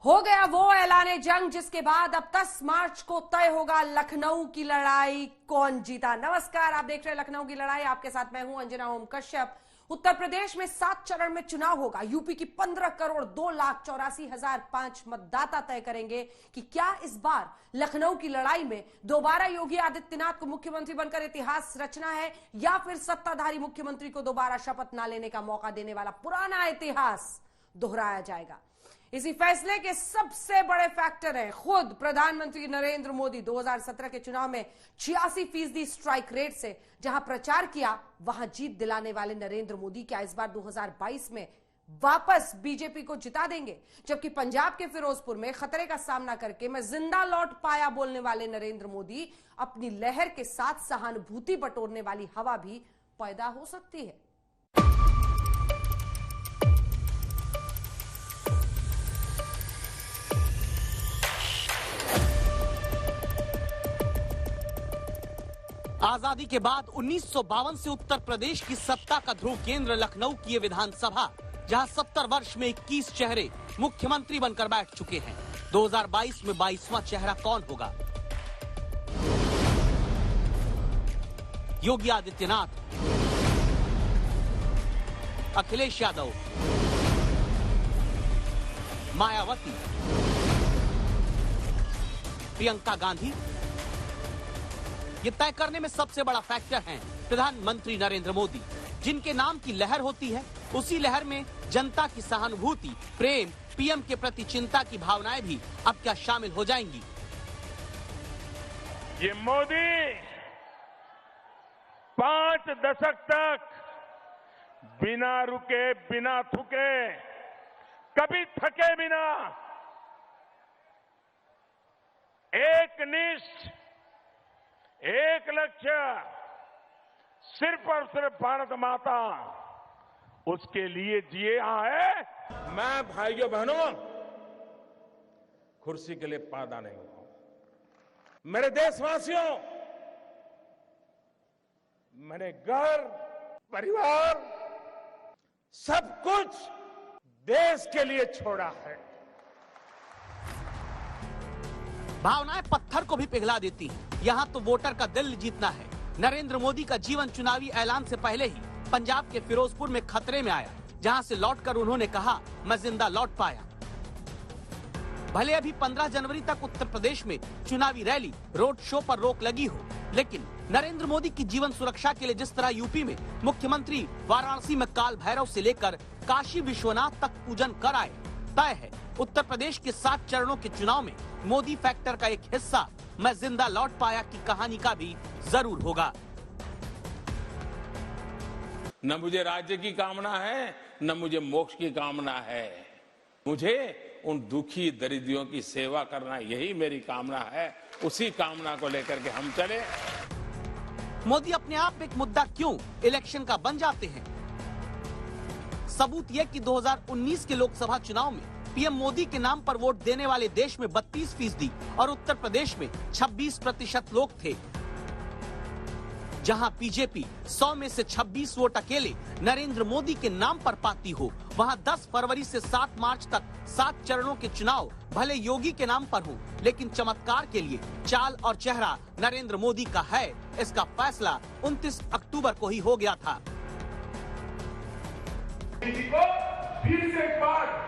हो गया वो ऐलाने जंग जिसके बाद अब 10 मार्च को तय होगा लखनऊ की लड़ाई कौन जीता। नमस्कार, आप देख रहे हैं लखनऊ की लड़ाई। आपके साथ मैं हूं अंजना ओम कश्यप। उत्तर प्रदेश में 7 चरण में चुनाव होगा। यूपी की 15,02,84,005 मतदाता तय करेंगे कि क्या इस बार लखनऊ की लड़ाई में दोबारा योगी आदित्यनाथ को मुख्यमंत्री बनकर इतिहास रचना है या फिर सत्ताधारी मुख्यमंत्री को दोबारा शपथ न लेने का मौका देने वाला पुराना इतिहास दोहराया जाएगा। इसी फैसले के सबसे बड़े फैक्टर हैं खुद प्रधानमंत्री नरेंद्र मोदी। 2017 के चुनाव में 86% स्ट्राइक रेट से जहां प्रचार किया वहां जीत दिलाने वाले नरेंद्र मोदी क्या इस बार 2022 में वापस बीजेपी को जिता देंगे? जबकि पंजाब के फिरोजपुर में खतरे का सामना करके मैं जिंदा लौट पाया बोलने वाले नरेंद्र मोदी अपनी लहर के साथ सहानुभूति बटोरने वाली हवा भी पैदा हो सकती है। आजादी के बाद 1952 से उत्तर प्रदेश की सत्ता का ध्रुव केंद्र लखनऊ की ये विधानसभा, जहां 70 वर्ष में 21 चेहरे मुख्यमंत्री बनकर बैठ चुके हैं। 2022 में 22वां चेहरा कौन होगा? योगी आदित्यनाथ, अखिलेश यादव, मायावती, प्रियंका गांधी? ये तय करने में सबसे बड़ा फैक्टर है प्रधानमंत्री नरेंद्र मोदी। जिनके नाम की लहर होती है उसी लहर में जनता की सहानुभूति, प्रेम, पीएम के प्रति चिंता की भावनाएं भी अब क्या शामिल हो जाएंगी? ये मोदी 5 दशक तक बिना रुके, बिना थके, कभी थके बिना एकनिष्ठ, एक लक्ष्य, सिर्फ और सिर्फ भारत माता, उसके लिए जिए है। मैं भाइयों बहनों कुर्सी के लिए पैदा नहीं हुआ। मेरे देशवासियों, मैंने घर, परिवार, सब कुछ देश के लिए छोड़ा है। भावनाएं पत्थर को भी पिघला देती हैं। यहाँ तो वोटर का दिल जीतना है। नरेंद्र मोदी का जीवन चुनावी ऐलान से पहले ही पंजाब के फिरोजपुर में खतरे में आया, जहाँ से लौटकर उन्होंने कहा, मैं जिंदा लौट पाया। भले अभी 15 जनवरी तक उत्तर प्रदेश में चुनावी रैली, रोड शो पर रोक लगी हो, लेकिन नरेंद्र मोदी की जीवन सुरक्षा के लिए जिस तरह यूपी में मुख्यमंत्री वाराणसी में काल भैरव से लेकर काशी विश्वनाथ तक पूजन कर आए, तय है उत्तर प्रदेश के 7 चरणों के चुनाव में मोदी फैक्टर का एक हिस्सा मैं जिंदा लौट पाया की कहानी का भी जरूर होगा। न मुझे राज्य की कामना है, न मुझे मोक्ष की कामना है। मुझे उन दुखी दरिद्रियों की सेवा करना, यही मेरी कामना है। उसी कामना को लेकर के हम चले। मोदी अपने आप में एक मुद्दा क्यों इलेक्शन का बन जाते हैं? सबूत यह कि 2019 के लोकसभा चुनाव में पीएम मोदी के नाम पर वोट देने वाले देश में 32% और उत्तर प्रदेश में 26% लोग थे। जहां बीजेपी 100 में से 26 वोट अकेले नरेंद्र मोदी के नाम पर पाती हो, वहां 10 फरवरी से 7 मार्च तक 7 चरणों के चुनाव भले योगी के नाम पर हो, लेकिन चमत्कार के लिए चाल और चेहरा नरेंद्र मोदी का है। इसका फैसला 29 अक्टूबर को ही हो गया था। फिर से एक बार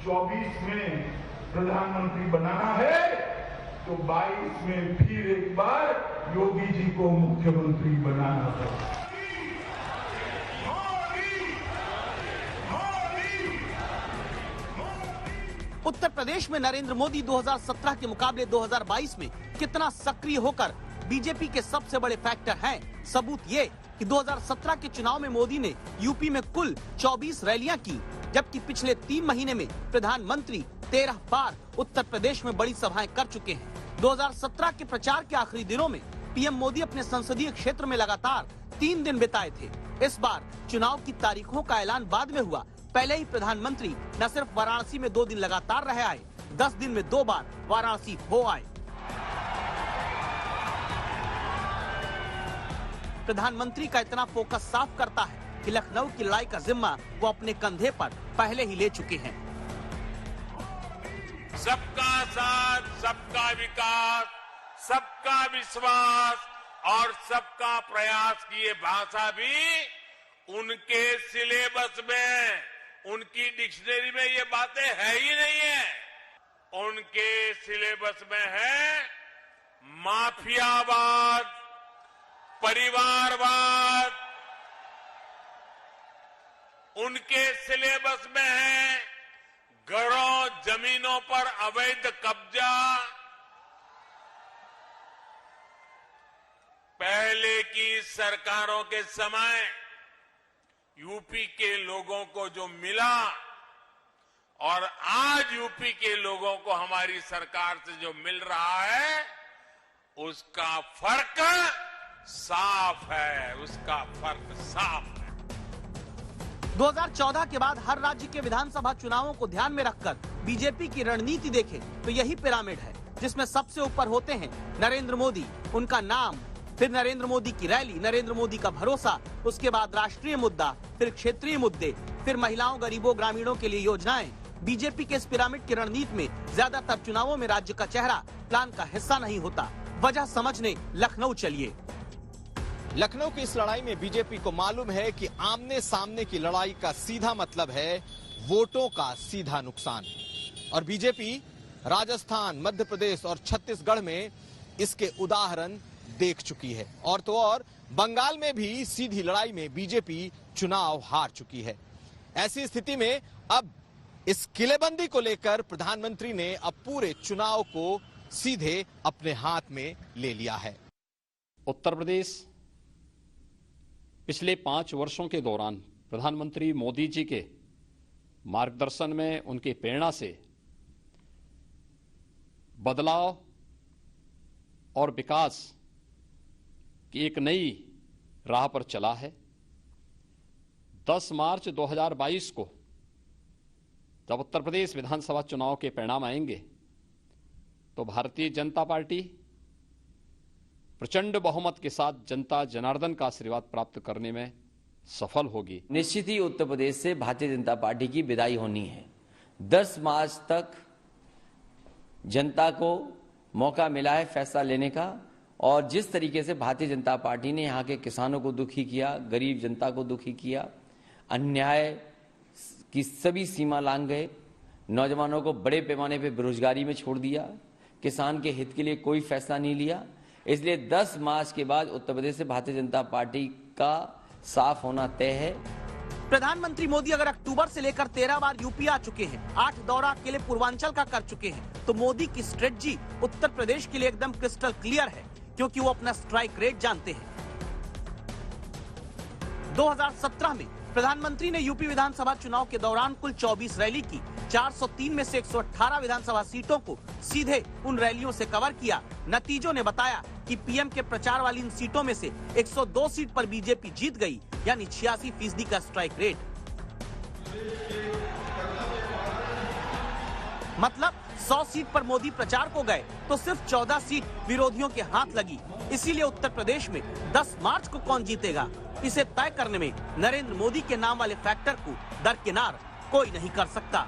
24 में प्रधानमंत्री बनाना है तो 22 में फिर एक बार योगी जी को मुख्यमंत्री बनाना है। उत्तर प्रदेश में नरेंद्र मोदी 2017 के मुकाबले 2022 में कितना सक्रिय होकर बीजेपी के सबसे बड़े फैक्टर हैं। सबूत ये कि 2017 के चुनाव में मोदी ने यूपी में कुल 24 रैलियां की, जबकि पिछले 3 महीने में प्रधानमंत्री 13 बार उत्तर प्रदेश में बड़ी सभाएं कर चुके हैं। 2017 के प्रचार के आखिरी दिनों में पीएम मोदी अपने संसदीय क्षेत्र में लगातार 3 दिन बिताए थे। इस बार चुनाव की तारीखों का ऐलान बाद में हुआ। पहले ही प्रधानमंत्री न सिर्फ वाराणसी में 2 दिन लगातार रह आए, 10 दिन में 2 बार वाराणसी हो आए। प्रधानमंत्री का इतना फोकस साफ करता है कि लखनऊ की लड़ाई का जिम्मा वो अपने कंधे पर पहले ही ले चुके हैं। सबका साथ, सबका विकास, सबका विश्वास और सबका प्रयास की ये भाषा भी उनके सिलेबस में, उनकी डिक्शनरी में ये बातें है ही नहीं है। उनके सिलेबस में है माफियावाद, परिवारवाद, उनके सिलेबस में है घरों, जमीनों पर अवैध कब्जा। पहले की सरकारों के समय यूपी के लोगों को जो मिला और आज यूपी के लोगों को हमारी सरकार से जो मिल रहा है, उसका फर्क साफ है, उसका फर्क साफ है। 2014 के बाद हर राज्य के विधानसभा चुनावों को ध्यान में रखकर बीजेपी की रणनीति देखें तो यही पिरामिड है, जिसमें सबसे ऊपर होते हैं नरेंद्र मोदी, उनका नाम, फिर नरेंद्र मोदी की रैली, नरेंद्र मोदी का भरोसा, उसके बाद राष्ट्रीय मुद्दा, फिर क्षेत्रीय मुद्दे, फिर महिलाओं, गरीबों, ग्रामीणों के लिए योजनाएं। बीजेपी के इस पिरामिड की रणनीति में ज्यादातर चुनावों में राज्य का चेहरा प्लान का हिस्सा नहीं होता। वजह समझने लखनऊ चलिए। लखनऊ की इस लड़ाई में बीजेपी को मालूम है कि आमने सामने की लड़ाई का सीधा मतलब है वोटों का सीधा नुकसान, और बीजेपी राजस्थान, मध्य प्रदेश और छत्तीसगढ़ में इसके उदाहरण देख चुकी है। और तो और बंगाल में भी सीधी लड़ाई में बीजेपी चुनाव हार चुकी है। ऐसी स्थिति में अब इस किलेबंदी को लेकर प्रधानमंत्री ने अब पूरे चुनाव को सीधे अपने हाथ में ले लिया है। उत्तर प्रदेश पिछले 5 वर्षों के दौरान प्रधानमंत्री मोदी जी के मार्गदर्शन में, उनकी प्रेरणा से बदलाव और विकास की एक नई राह पर चला है। 10 मार्च 2022 को जब उत्तर प्रदेश विधानसभा चुनाव के परिणाम आएंगे तो भारतीय जनता पार्टी प्रचंड बहुमत के साथ जनता जनार्दन का आशीर्वाद प्राप्त करने में सफल होगी। निश्चित ही उत्तर प्रदेश से भारतीय जनता पार्टी की विदाई होनी है। 10 मार्च तक जनता को मौका मिला है फैसला लेने का, और जिस तरीके से भारतीय जनता पार्टी ने यहाँ के किसानों को दुखी किया, गरीब जनता को दुखी किया, अन्याय की सभी सीमा लांघ गए, नौजवानों को बड़े पैमाने पर बेरोजगारी में छोड़ दिया, किसान के हित के लिए कोई फैसला नहीं लिया। इसलिए 10 मार्च के बाद उत्तर प्रदेश से भारतीय जनता पार्टी का साफ होना तय है। प्रधानमंत्री मोदी अगर अक्टूबर से लेकर 13 बार यूपी आ चुके हैं, 8 दौरा अकेले पूर्वांचल का कर चुके हैं, तो मोदी की स्ट्रेटजी उत्तर प्रदेश के लिए एकदम क्रिस्टल क्लियर है, क्योंकि वो अपना स्ट्राइक रेट जानते हैं। 2017 में प्रधानमंत्री ने यूपी विधानसभा चुनाव के दौरान कुल 24 रैली की। 403 में से 118 विधानसभा सीटों को सीधे उन रैलियों से कवर किया। नतीजों ने बताया कि पीएम के प्रचार वाली इन सीटों में से 102 सीट पर बीजेपी जीत गई, यानी 86% का स्ट्राइक रेट। मतलब 100 सीट पर मोदी प्रचार को गए तो सिर्फ 14 सीट विरोधियों के हाथ लगी। इसीलिए उत्तर प्रदेश में 10 मार्च को कौन जीतेगा, इसे तय करने में नरेंद्र मोदी के नाम वाले फैक्टर को दरकिनार कोई नहीं कर सकता।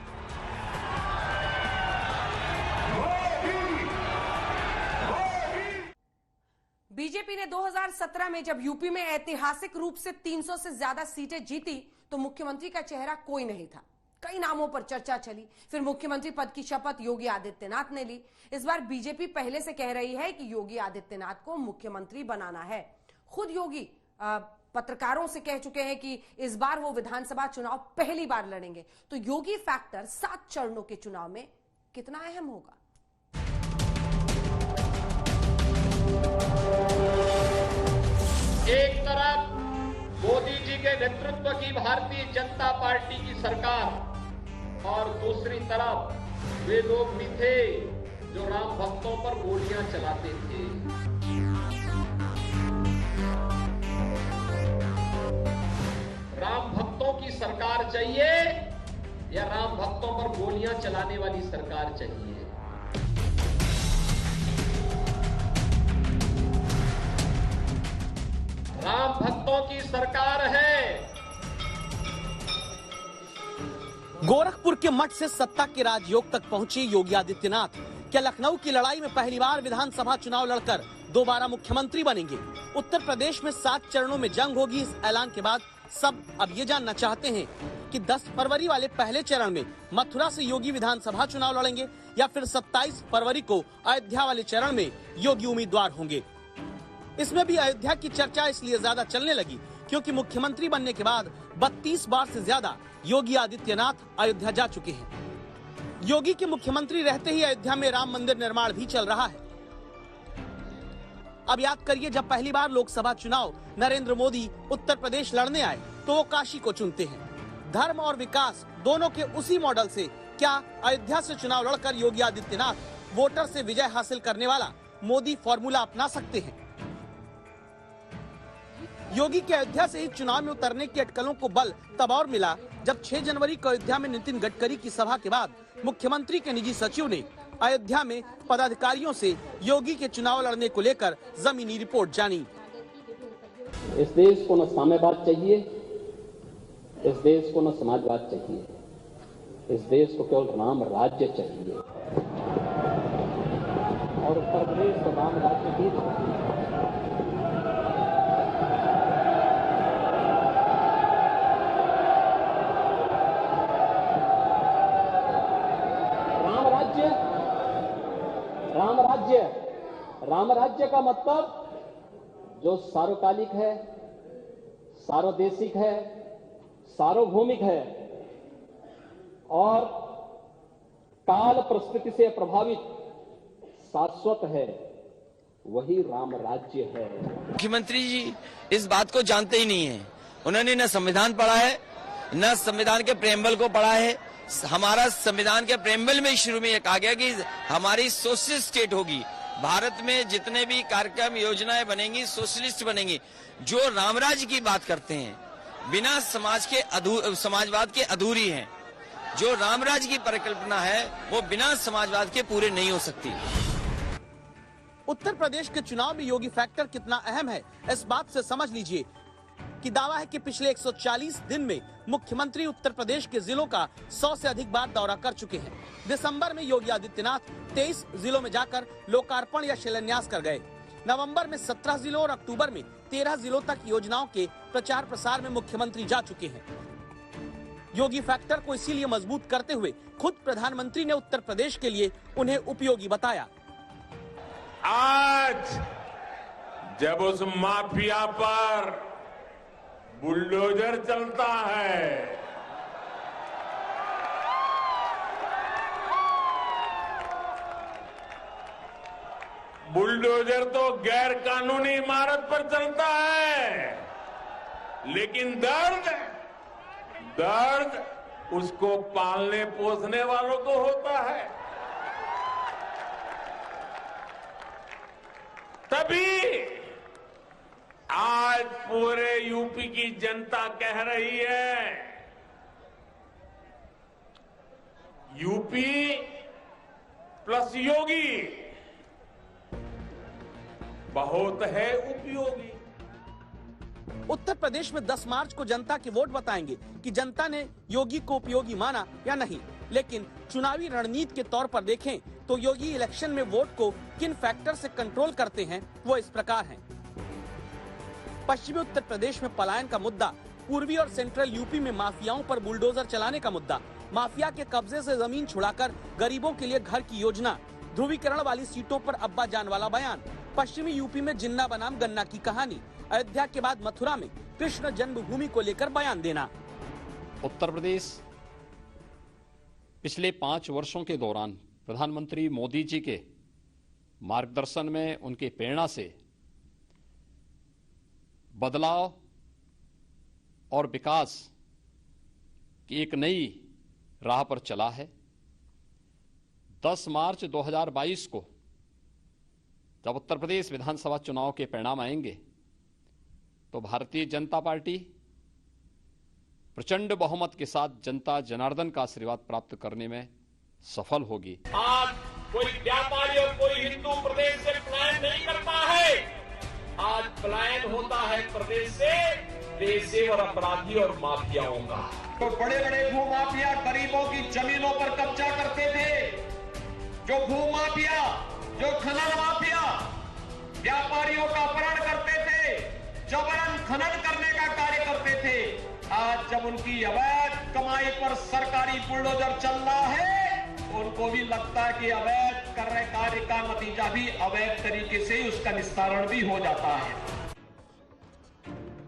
बीजेपी ने 2017 में जब यूपी में ऐतिहासिक रूप से 300 से ज्यादा सीटें जीती तो मुख्यमंत्री का चेहरा कोई नहीं था। कई नामों पर चर्चा चली, फिर मुख्यमंत्री पद की शपथ योगी आदित्यनाथ ने ली। इस बार बीजेपी पहले से कह रही है कि योगी आदित्यनाथ को मुख्यमंत्री बनाना है। खुद योगी पत्रकारों से कह चुके हैं कि इस बार वो विधानसभा चुनाव पहली बार लड़ेंगे। तो योगी फैक्टर 7 चरणों के चुनाव में कितना अहम होगा? एक तरफ मोदी जी के नेतृत्व की भारतीय जनता पार्टी की सरकार और दूसरी तरफ वे लोग भी थे जो राम भक्तों पर गोलियां चलाते थे। राम भक्तों की सरकार चाहिए या राम भक्तों पर गोलियां चलाने वाली सरकार चाहिए? राम भक्तों की सरकार है गोरखपुर के मठ से सत्ता के राजयोग तक पहुंचे योगी आदित्यनाथ क्या लखनऊ की लड़ाई में पहली बार विधानसभा चुनाव लड़कर दोबारा मुख्यमंत्री बनेंगे? उत्तर प्रदेश में 7 चरणों में जंग होगी। इस ऐलान के बाद सब अब ये जानना चाहते हैं कि 10 फरवरी वाले पहले चरण में मथुरा से योगी विधानसभा चुनाव लड़ेंगे या फिर 27 फरवरी को अयोध्या वाले चरण में योगी उम्मीदवार होंगे। इसमें भी अयोध्या की चर्चा इसलिए ज्यादा चलने लगी क्योंकि मुख्यमंत्री बनने के बाद 32 बार से ज्यादा योगी आदित्यनाथ अयोध्या जा चुके हैं। योगी के मुख्यमंत्री रहते ही अयोध्या में राम मंदिर निर्माण भी चल रहा है। अब याद करिए, जब पहली बार लोकसभा चुनाव नरेंद्र मोदी उत्तर प्रदेश लड़ने आए तो वो काशी को चुनते हैं। धर्म और विकास दोनों के उसी मॉडल से क्या अयोध्या से चुनाव लड़कर योगी आदित्यनाथ वोटर से विजय हासिल करने वाला मोदी फॉर्मूला अपना सकते हैं? योगी के अयोध्या से ही चुनाव में उतरने की अटकलों को बल तब और मिला जब 6 जनवरी को अयोध्या में नितिन गडकरी की सभा के बाद मुख्यमंत्री के निजी सचिव ने अयोध्या में पदाधिकारियों से योगी के चुनाव लड़ने को लेकर जमीनी रिपोर्ट जानी। इस देश को न साम्यवाद चाहिए, इस देश को न समाजवाद चाहिए, इस देश को केवल राम राज्य चाहिए और उत्तर प्रदेश को राम राज्य की राम राज्य का मतलब जो सार्वकालिक है, सार्वदेशिक है, सार्वभौमिक है और काल परिस्थिति से प्रभावित शाश्वत है, वही राम राज्य है। मुख्यमंत्री जी इस बात को जानते ही नहीं है। उन्होंने न संविधान पढ़ा है, न संविधान के प्रेम्बल को पढ़ा है। हमारा संविधान के प्रेम्बल में शुरू में यह कहा गया कि हमारी सोशलिस्ट स्टेट होगी। भारत में जितने भी कार्यक्रम योजनाएं बनेंगी सोशलिस्ट बनेंगी। जो रामराज्य की बात करते हैं बिना समाजवाद के अधूरी हैं। जो रामराज्य की परिकल्पना है वो बिना समाजवाद के पूरे नहीं हो सकती। उत्तर प्रदेश के चुनाव में योगी फैक्टर कितना अहम है इस बात से समझ लीजिए कि दावा है कि पिछले 140 दिन में मुख्यमंत्री उत्तर प्रदेश के जिलों का 100 से अधिक बार दौरा कर चुके हैं। दिसंबर में योगी आदित्यनाथ 23 जिलों में जाकर लोकार्पण या शिलान्यास कर गए। नवंबर में 17 जिलों और अक्टूबर में 13 जिलों तक योजनाओं के प्रचार प्रसार में मुख्यमंत्री जा चुके हैं। योगी फैक्टर को इसीलिए मजबूत करते हुए खुद प्रधानमंत्री ने उत्तर प्रदेश के लिए उन्हें उपयोगी बताया। आज जब उस माफिया पर बुलडोजर चलता है, बुलडोजर तो गैर कानूनी इमारत पर चलता है, लेकिन दर्द उसको पालने पोसने वालों को होता है। तभी आज पूरे यूपी की जनता कह रही है, यूपी प्लस योगी बहुत है उपयोगी। उत्तर प्रदेश में 10 मार्च को जनता के वोट बताएंगे कि जनता ने योगी को उपयोगी माना या नहीं। लेकिन चुनावी रणनीति के तौर पर देखें तो योगी इलेक्शन में वोट को किन फैक्टर से कंट्रोल करते हैं वो इस प्रकार हैं। पश्चिमी उत्तर प्रदेश में पलायन का मुद्दा, पूर्वी और सेंट्रल यूपी में माफियाओं पर बुलडोजर चलाने का मुद्दा, माफिया के कब्जे से जमीन छुड़ाकर गरीबों के लिए घर की योजना, ध्रुवीकरण वाली सीटों पर अब्बा जान वाला बयान, पश्चिमी यूपी में जिन्ना बनाम गन्ना की कहानी, अयोध्या के बाद मथुरा में कृष्ण जन्मभूमि को लेकर बयान देना। उत्तर प्रदेश पिछले 5 वर्षों के दौरान प्रधानमंत्री मोदी जी के मार्गदर्शन में, उनके प्रेरणा से बदलाव और विकास की एक नई राह पर चला है। 10 मार्च 2022 को जब उत्तर प्रदेश विधानसभा चुनाव के परिणाम आएंगे तो भारतीय जनता पार्टी प्रचंड बहुमत के साथ जनता जनार्दन का आशीर्वाद प्राप्त करने में सफल होगी। आज कोई व्यापारी और कोई हिंदू प्रदेश से पलायन नहीं करता है। आज पलायन होता है प्रदेश से पेशेवर अपराधी और माफियाओं का। तो बड़े बड़े भूमाफिया गरीबों की जमीनों पर कब्जा करते थे। जो भूमाफिया, जो खनन माफिया व्यापारियों का अपहरण करते थे, जबरन खनन करने का कार्य करते थे, आज जब उनकी अवैध कमाई पर सरकारी बुलडोजर चल रहा है, उनको भी लगता है कि अवैध कर रहे कार्य का नतीजा भी अवैध तरीके से उसका निस्तारण भी हो जाता है।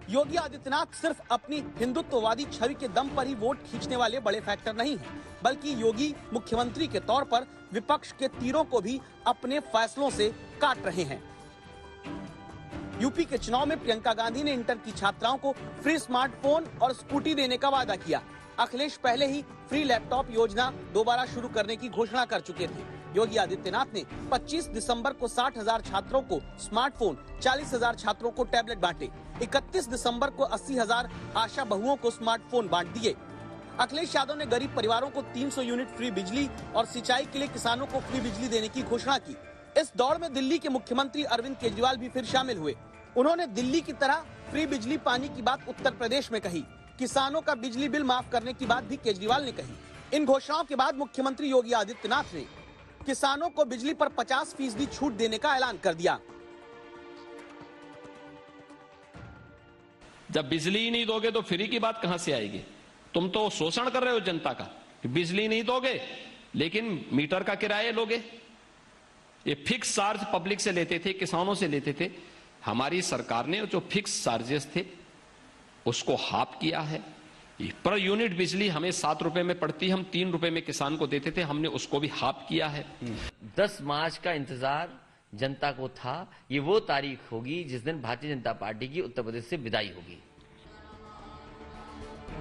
योगी आदित्यनाथ सिर्फ अपनी हिंदुत्ववादी छवि के दम पर ही वोट खींचने वाले बड़े फैक्टर नहीं हैं, बल्कि योगी मुख्यमंत्री के तौर पर विपक्ष के तीरों को भी अपने फैसलों से काट रहे हैं। यूपी के चुनाव में प्रियंका गांधी ने इंटर की छात्राओं को फ्री स्मार्टफोन और स्कूटी देने का वादा किया। अखिलेश पहले ही फ्री लैपटॉप योजना दोबारा शुरू करने की घोषणा कर चुके थे। योगी आदित्यनाथ ने 25 दिसंबर को 60,000 छात्रों को स्मार्टफोन, 40,000 छात्रों को टैबलेट बांटे। 31 दिसंबर को 80,000 आशा बहुओं को स्मार्टफोन बांट दिए। अखिलेश यादव ने गरीब परिवारों को 300 यूनिट फ्री बिजली और सिंचाई के लिए किसानों को फ्री बिजली देने की घोषणा की। इस दौड़ में दिल्ली के मुख्यमंत्री अरविंद केजरीवाल भी फिर शामिल हुए। उन्होंने दिल्ली की तरह फ्री बिजली पानी की बात उत्तर प्रदेश में कही। किसानों का बिजली बिल माफ करने की बात भी केजरीवाल ने कही। इन घोषणाओं के बाद मुख्यमंत्री योगी आदित्यनाथ ने किसानों को बिजली पर 50% छूट देने का ऐलान कर दिया। जब बिजली ही नहीं दोगे तो फ्री की बात कहां से आएगी? तुम तो शोषण कर रहे हो जनता का। बिजली नहीं दोगे लेकिन मीटर का किराया लोगे। ये फिक्स चार्ज पब्लिक से लेते थे, किसानों से लेते थे। हमारी सरकार ने जो फिक्स चार्जेस थे उसको हाफ किया है। पर यूनिट बिजली हमें 7 रुपए में पड़ती, हम 3 रुपए में किसान को देते थे, हमने उसको भी हाफ किया है। 10 मार्च का इंतजार जनता को था। ये वो तारीख होगी जिस दिन भारतीय जनता पार्टी की उत्तर प्रदेश से विदाई होगी।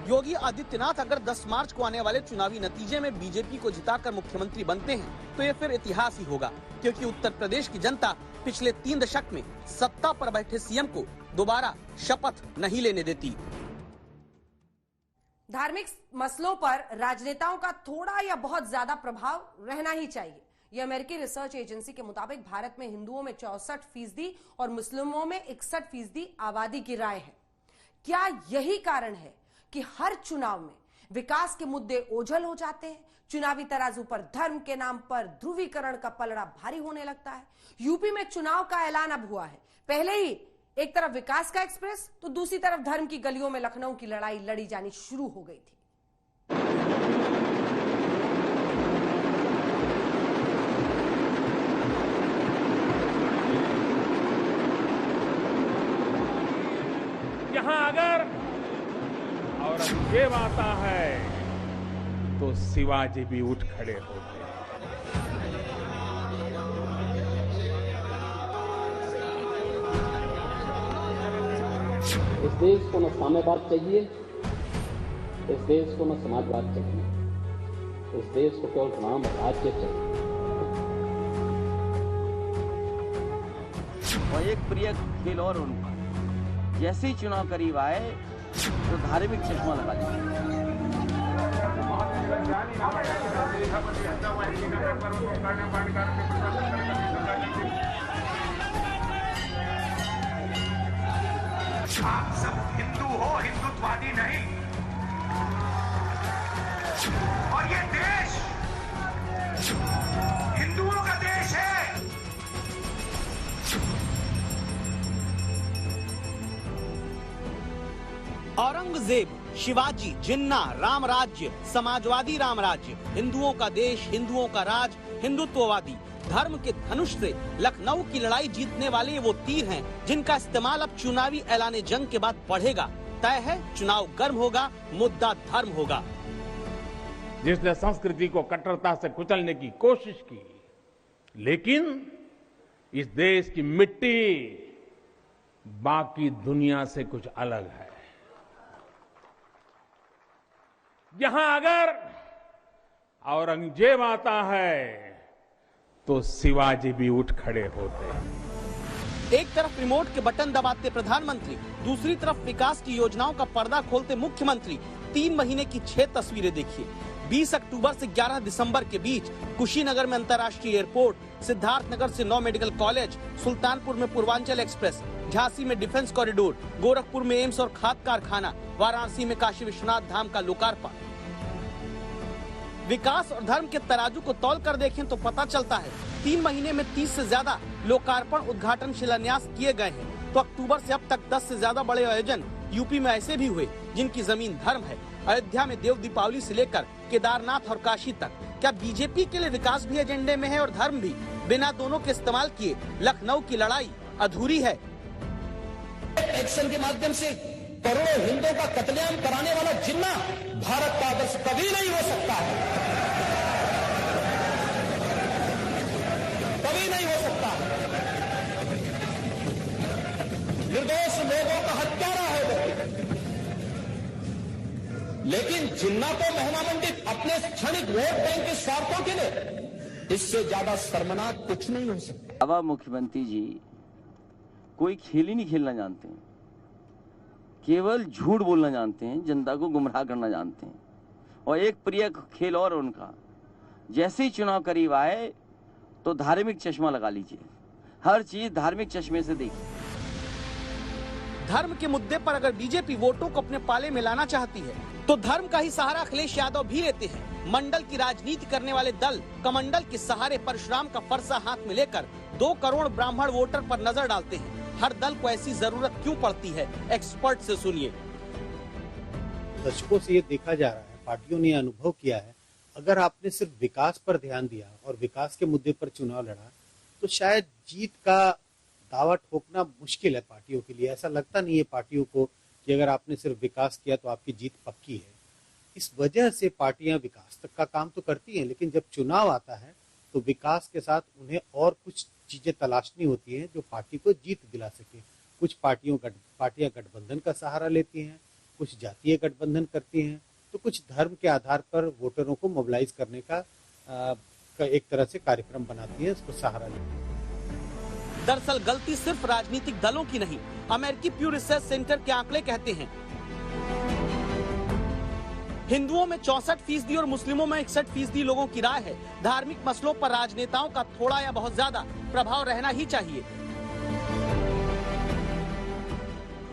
योगी आदित्यनाथ अगर 10 मार्च को आने वाले चुनावी नतीजे में बीजेपी को जिताकर मुख्यमंत्री बनते हैं तो ये फिर इतिहास ही होगा, क्योंकि उत्तर प्रदेश की जनता पिछले 3 दशक में सत्ता पर बैठे सीएम को दोबारा शपथ नहीं लेने देती। धार्मिक मसलों पर राजनेताओं का थोड़ा या बहुत ज्यादा प्रभाव रहना ही चाहिए। ये अमेरिकी रिसर्च एजेंसी के मुताबिक भारत में हिंदुओं में 64% और मुस्लिमों में 61% आबादी की राय है। क्या यही कारण है कि हर चुनाव में विकास के मुद्दे ओझल हो जाते हैं? चुनावी तराजू पर धर्म के नाम पर ध्रुवीकरण का पलड़ा भारी होने लगता है। यूपी में चुनाव का ऐलान अब हुआ है। पहले ही एक तरफ विकास का एक्सप्रेस तो दूसरी तरफ धर्म की गलियों में लखनऊ की लड़ाई लड़ी जानी शुरू हो गई थी। यहां अगर औरंगजेब आता है तो शिवाजी भी उठ खड़े होते हैं। इस देश को न साम्यवाद चाहिए, इस देश को न समाजवाद चाहिए, इस देश को केवल राम राज्य चाहिए। और एक प्रिय खेल और उनका, जैसे ही चुनाव करीब आए तो धार्मिक चश्मा लगा दिया। आप सब हिंदू हो, हिंदुत्ववादी नहीं। और ये देश हिंदुओं का देश है। औरंगजेब, शिवाजी, जिन्ना, राम राज्य, समाजवादी राम राज्य, हिंदुओं का देश, हिंदुओं का राज, हिंदुत्ववादी। धर्म के धनुष से लखनऊ की लड़ाई जीतने वाले वो तीर हैं जिनका इस्तेमाल अब चुनावी ऐलान जंग के बाद बढ़ेगा। तय है चुनाव गर्म होगा, मुद्दा धर्म होगा। जिसने संस्कृति को कट्टरता से कुचलने की कोशिश की, लेकिन इस देश की मिट्टी बाकी दुनिया से कुछ अलग है। यहां अगर औरंगजेब आता है तो शिवाजी भी उठ खड़े होते हैं। एक तरफ रिमोट के बटन दबाते प्रधानमंत्री, दूसरी तरफ विकास की योजनाओं का पर्दा खोलते मुख्यमंत्री। 3 महीने की 6 तस्वीरें देखिए। 20 अक्टूबर से 11 दिसंबर के बीच कुशीनगर में अंतर्राष्ट्रीय एयरपोर्ट, सिद्धार्थनगर से 9 मेडिकल कॉलेज, सुल्तानपुर में पूर्वांचल एक्सप्रेस, झांसी में डिफेंस कॉरिडोर, गोरखपुर में एम्स और खाद कारखाना, वाराणसी में काशी विश्वनाथ धाम का लोकार्पण। विकास और धर्म के तराजू को तौल कर देखें तो पता चलता है 3 महीने में 30 से ज्यादा लोकार्पण, उद्घाटन, शिलान्यास किए गए हैं। तो अक्टूबर से अब तक 10 से ज्यादा बड़े आयोजन यूपी में ऐसे भी हुए जिनकी जमीन धर्म है। अयोध्या में देव दीपावली से लेकर केदारनाथ और काशी तक। क्या बीजेपी के लिए विकास भी एजेंडे में है और धर्म भी? बिना दोनों के इस्तेमाल किए लखनऊ की लड़ाई अधूरी है। एक्शन के माध्यम से करोड़ों हिंदुओं का कत्लेआम कराने वाला जिन्ना भारत का आदर्श कभी नहीं हो सकता है, कभी नहीं हो सकता। निर्दोष लोगों का हत्यारा है वो, लेकिन जिन्ना तो महिमामंडित अपने क्षणिक वोट बैंक के स्वार्थों के लिए, इससे ज्यादा शर्मनाक कुछ नहीं हो सकता। अब मुख्यमंत्री जी कोई खेल ही नहीं खेलना जानते हैं, केवल झूठ बोलना जानते हैं, जनता को गुमराह करना जानते हैं। और एक प्रिय खेल और उनका, जैसे ही चुनाव करीब आए तो धार्मिक चश्मा लगा लीजिए, हर चीज धार्मिक चश्मे से देखिए। धर्म के मुद्दे पर अगर बीजेपी वोटों को अपने पाले में लाना चाहती है तो धर्म का ही सहारा अखिलेश यादव भी लेते हैं। मंडल की राजनीति करने वाले दल कमंडल के सहारे परशुराम का फरसा हाथ में लेकर 2 करोड़ ब्राह्मण वोटर पर नजर डालते हैं। हर दल को ऐसी जरूरत क्यों पड़ती है, एक्सपर्ट से सुनिए। दशकों से ये देखा जा रहा है, पार्टियों ने अनुभव किया है, अगर आपने सिर्फ विकास पर ध्यान दिया और विकास के मुद्दे पर चुनाव लड़ा तो शायद जीत का दावा ठोकना मुश्किल है पार्टियों के लिए। ऐसा लगता नहीं है पार्टियों को कि अगर आपने सिर्फ विकास किया तो आपकी जीत पक्की है। इस वजह से पार्टियां विकास तक का काम तो करती हैं, लेकिन जब चुनाव आता है तो विकास के साथ उन्हें और कुछ चीजें तलाशनी होती हैं जो पार्टी को जीत दिला सके। कुछ पार्टियां गठबंधन का सहारा लेती हैं, कुछ जातीय गठबंधन करती हैं, तो कुछ धर्म के आधार पर वोटरों को मोबिलाइज करने का एक तरह से कार्यक्रम बनाती है, उसको सहारा लेती है। दरअसल गलती सिर्फ राजनीतिक दलों की नहीं, अमेरिकी प्यू रिसर्च सेंटर के आंकड़े कहते हैं हिंदुओं में 64% और मुस्लिमों में 61% लोगों की राय है धार्मिक मसलों पर राजनेताओं का थोड़ा या बहुत ज्यादा प्रभाव रहना ही चाहिए।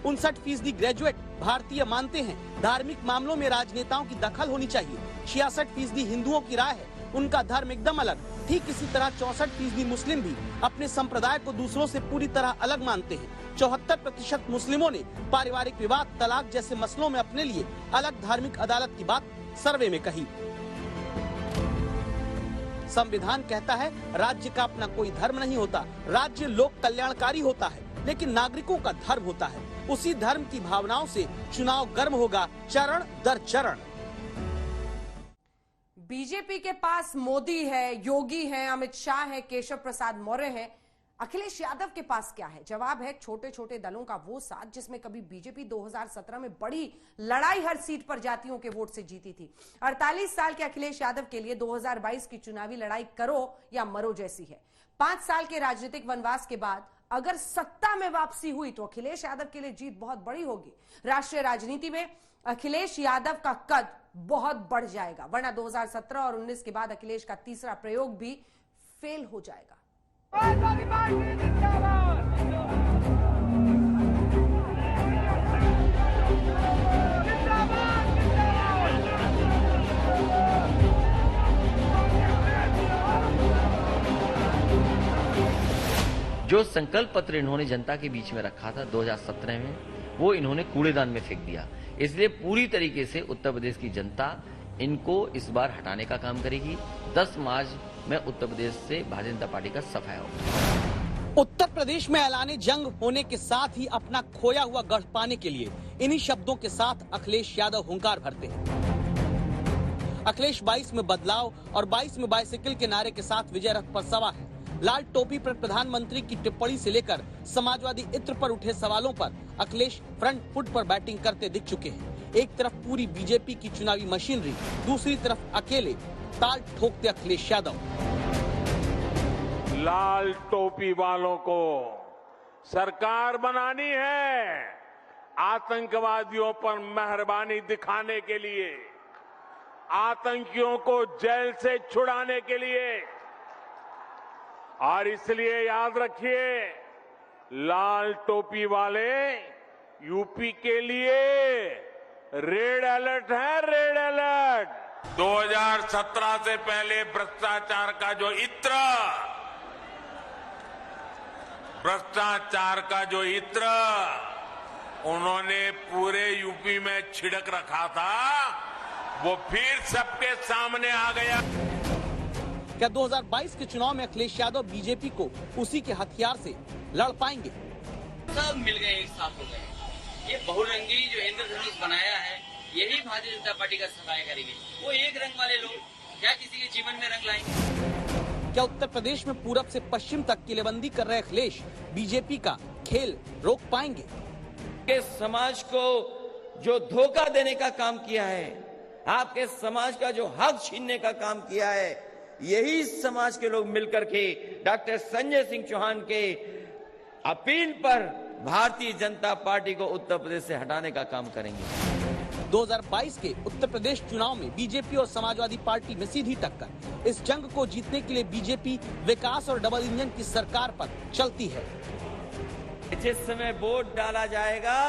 59% ग्रेजुएट भारतीय मानते हैं धार्मिक मामलों में राजनेताओं की दखल होनी चाहिए। 66% हिंदुओं की राय है उनका धर्म एकदम अलग। ठीक इसी तरह 64% मुस्लिम भी अपने संप्रदाय को दूसरों से पूरी तरह अलग मानते हैं। 74% मुस्लिमों ने पारिवारिक विवाद, तलाक जैसे मसलों में अपने लिए अलग धार्मिक अदालत की बात सर्वे में कही। संविधान कहता है राज्य का अपना कोई धर्म नहीं होता, राज्य लोक कल्याणकारी होता है, लेकिन नागरिकों का धर्म होता है। उसी धर्म की भावनाओं से चुनाव गर्म होगा चरण दर चरण। बीजेपी के पास मोदी है, योगी है, अमित शाह है, केशव प्रसाद मौर्य है। अखिलेश यादव के पास क्या है? जवाब है छोटे छोटे दलों का वो साथ जिसमें कभी बीजेपी 2017 में बड़ी लड़ाई हर सीट पर जातियों के वोट से जीती थी। 48 साल के अखिलेश यादव के लिए 2022 की चुनावी लड़ाई करो या मरो जैसी है। 5 साल के राजनीतिक वनवास के बाद अगर सत्ता में वापसी हुई तो अखिलेश यादव के लिए जीत बहुत बड़ी होगी। राष्ट्रीय राजनीति में अखिलेश यादव का कद बहुत बढ़ जाएगा, वरना 2017 और 19 के बाद अखिलेश का तीसरा प्रयोग भी फेल हो जाएगा। जो संकल्प पत्र इन्होंने जनता के बीच में रखा था 2017 में, वो इन्होंने कूड़ेदान में फेंक दिया। इसलिए पूरी तरीके से उत्तर प्रदेश की जनता इनको इस बार हटाने का काम करेगी। 10 मार्च में उत्तर प्रदेश से भारतीय जनता पार्टी का सफाया होगा। उत्तर प्रदेश में ऐलाने जंग होने के साथ ही अपना खोया हुआ गढ़ पाने के लिए इन्हीं शब्दों के साथ अखिलेश यादव हुंकार भरते हैं। अखिलेश 22 में बदलाव और 22 में बाइसिकल के नारे के साथ विजय रथ पर सवार है। लाल टोपी पर प्रधानमंत्री की टिप्पणी से लेकर समाजवादी इत्र पर उठे सवालों पर अखिलेश फ्रंट फुट पर बैटिंग करते दिख चुके हैं। एक तरफ पूरी बीजेपी की चुनावी मशीनरी, दूसरी तरफ अकेले ताल ठोकते अखिलेश यादव। लाल टोपी वालों को सरकार बनानी है, आतंकवादियों पर मेहरबानी दिखाने के लिए, आतंकियों को जेल से छुड़ाने के लिए। और इसलिए याद रखिए, लाल टोपी वाले यूपी के लिए रेड अलर्ट है, रेड अलर्ट। 2017 से पहले भ्रष्टाचार का जो इत्र उन्होंने पूरे यूपी में छिड़क रखा था, वो फिर सबके सामने आ गया। क्या 2022 के चुनाव में अखिलेश यादव बीजेपी को उसी के हथियार से लड़ पाएंगे? सब मिल गए, एक साथ हो गए। ये बहुरंगी जो इंद्रधनुष बनाया है, यही भारतीय जनता पार्टी का सफाया करेगी। वो एक रंग वाले लोग क्या किसी के जीवन में रंग लाएंगे? क्या उत्तर प्रदेश में पूरब से पश्चिम तक किलेबंदी कर रहे अखिलेश बीजेपी का खेल रोक पाएंगे? के समाज को जो धोखा देने का काम किया है, आपके समाज का जो हक छीनने का काम किया है, यही समाज के लोग मिलकर के डॉक्टर संजय सिंह चौहान के अपील पर भारतीय जनता पार्टी को उत्तर प्रदेश से हटाने का काम करेंगे। 2022 के उत्तर प्रदेश चुनाव में बीजेपी और समाजवादी पार्टी में सीधी टक्कर। इस जंग को जीतने के लिए बीजेपी विकास और डबल इंजन की सरकार पर चलती है। जिस समय वोट डाला जाएगा